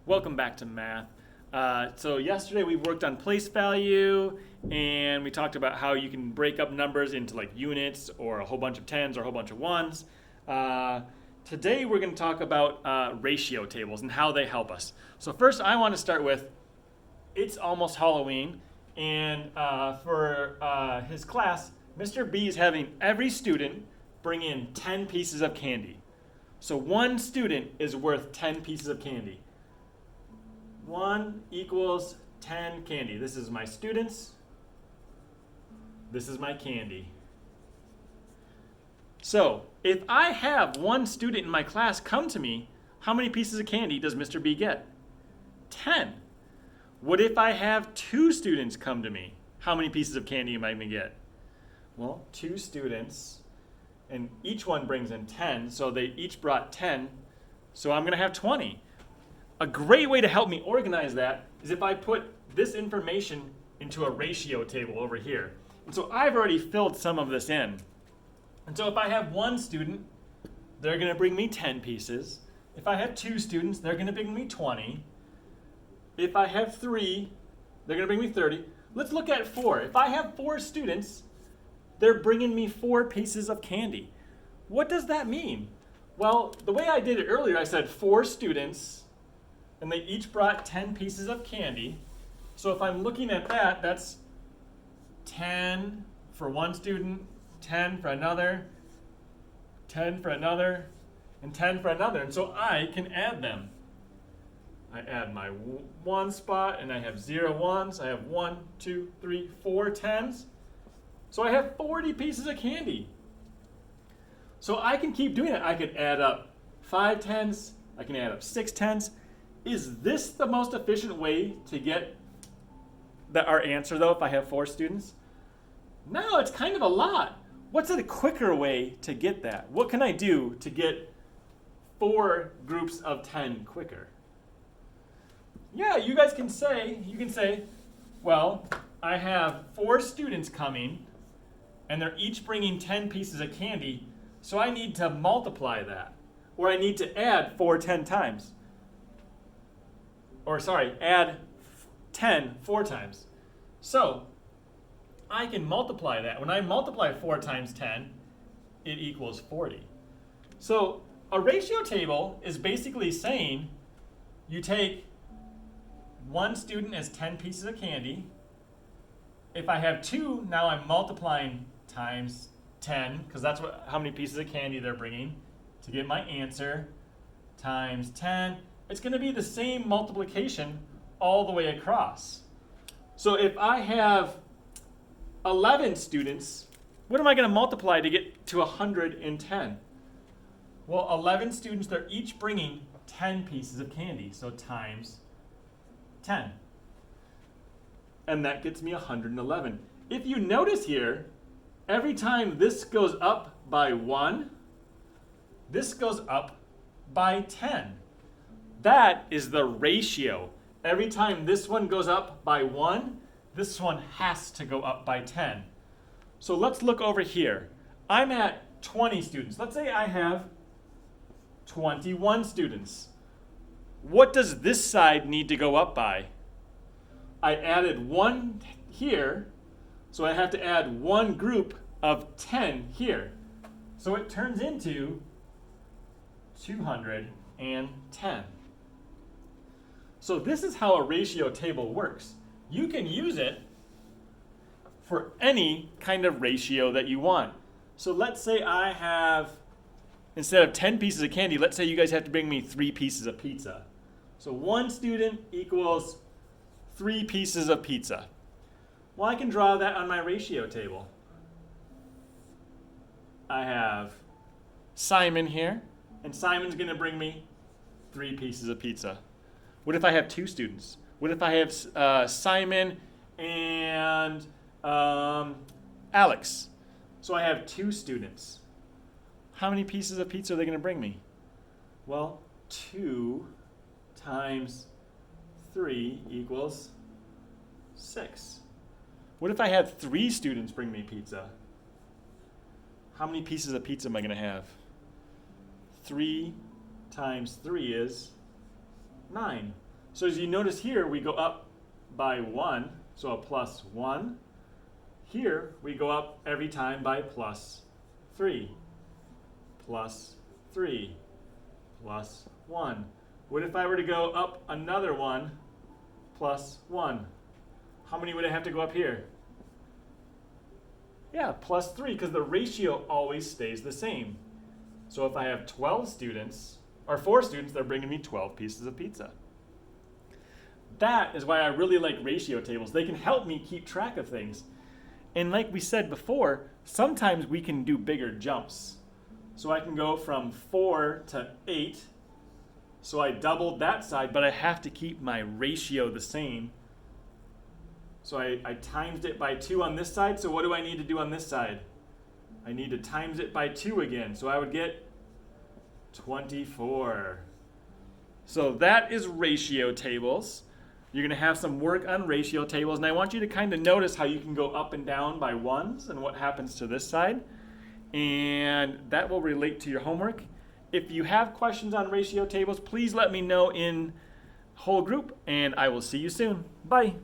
Welcome back to math. So yesterday we worked on place value and we talked about how you can break up numbers into like units or a whole bunch of tens or a whole bunch of ones. Today we're going to talk about ratio tables and how they help us. So first I want to start with, it's almost Halloween, and for his class, Mr. B is having every student bring in 10 pieces of candy. So one student is worth 10 pieces of candy. 1 equals 10 candy. This is my students. This is my candy. So if I have one student in my class come to me, how many pieces of candy does Mr. B get? 10. What if I have 2 students come to me? How many pieces of candy am I going to get? Well, 2 students, and each one brings in 10, so they each brought 10, so I'm going to have 20. A great way to help me organize that is if I put this information into a ratio table over here. And so I've already filled some of this in. And so if I have 1 student, they're going to bring me 10 pieces. If I have 2 students, they're going to bring me 20. If I have 3, they're going to bring me 30. Let's look at 4. If I have 4 students, they're bringing me 4 pieces of candy. What does that mean? Well, the way I did it earlier, I said 4 students, and they each brought 10 pieces of candy. So if I'm looking at that, that's 10 for 1 student, 10 for another, 10 for another, and 10 for another. And so I can add them. I add my 1 spot, and I have 0 ones. I have 1, 2, 3, 4 10s. So I have 40 pieces of candy. So I can keep doing it. I could add up 5 10s. I can add up 6 10s. Is this the most efficient way to get our answer, though, if I have 4 students? No, it's kind of a lot. What's a quicker way to get that? What can I do to get 4 groups of 10 quicker? Yeah, you can say, well, I have 4 students coming, and they're each bringing 10 pieces of candy, so I need to multiply that. Or I need to add 4 10 times. Add 10 4 times. So I can multiply that. When I multiply 4 times 10, it equals 40. So a ratio table is basically saying you take 1 student as 10 pieces of candy. If I have 2, now I'm multiplying times 10, because that's how many pieces of candy they're bringing to get my answer, times 10. It's going to be the same multiplication all the way across. So if I have 11 students, what am I going to multiply to get to 110? Well, 11 students, they're each bringing 10 pieces of candy, so times 10. And that gets me 111. If you notice here, every time this goes up by 1, this goes up by 10. That is the ratio. Every time this one goes up by 1, this one has to go up by 10. So let's look over here. I'm at 20 students. Let's say I have 21 students. What does this side need to go up by? I added 1 here, so I have to add 1 group of 10 here. So it turns into 210. So this is how a ratio table works. You can use it for any kind of ratio that you want. So let's say I have, instead of 10 pieces of candy, let's say you guys have to bring me 3 pieces of pizza. So 1 student equals 3 pieces of pizza. Well, I can draw that on my ratio table. I have Simon here, and Simon's going to bring me 3 pieces of pizza. What if I have 2 students? What if I have Simon and Alex? So I have 2 students. How many pieces of pizza are they going to bring me? Well, 2 times 3 equals 6. What if I had 3 students bring me pizza? How many pieces of pizza am I going to have? 3 times 3 is 9. So as you notice here, we go up by 1, so a plus 1. Here, we go up every time by plus 3, plus 3, plus 1. What if I were to go up another 1, plus 1? How many would I have to go up here? Yeah, plus 3, because the ratio always stays the same. So if I have 12 students, or 4 students, they're bringing me 12 pieces of pizza. That is why I really like ratio tables. They can help me keep track of things. And like we said before, sometimes we can do bigger jumps. So I can go from 4 to 8. So I doubled that side, but I have to keep my ratio the same. So I times it by 2 on this side. So what do I need to do on this side? I need to times it by 2 again. So I would get 24. So that is ratio tables. You're going to have some work on ratio tables, and I want you to kind of notice how you can go up and down by ones and what happens to this side. And that will relate to your homework. If you have questions on ratio tables, please let me know in whole group, and I will see you soon. Bye.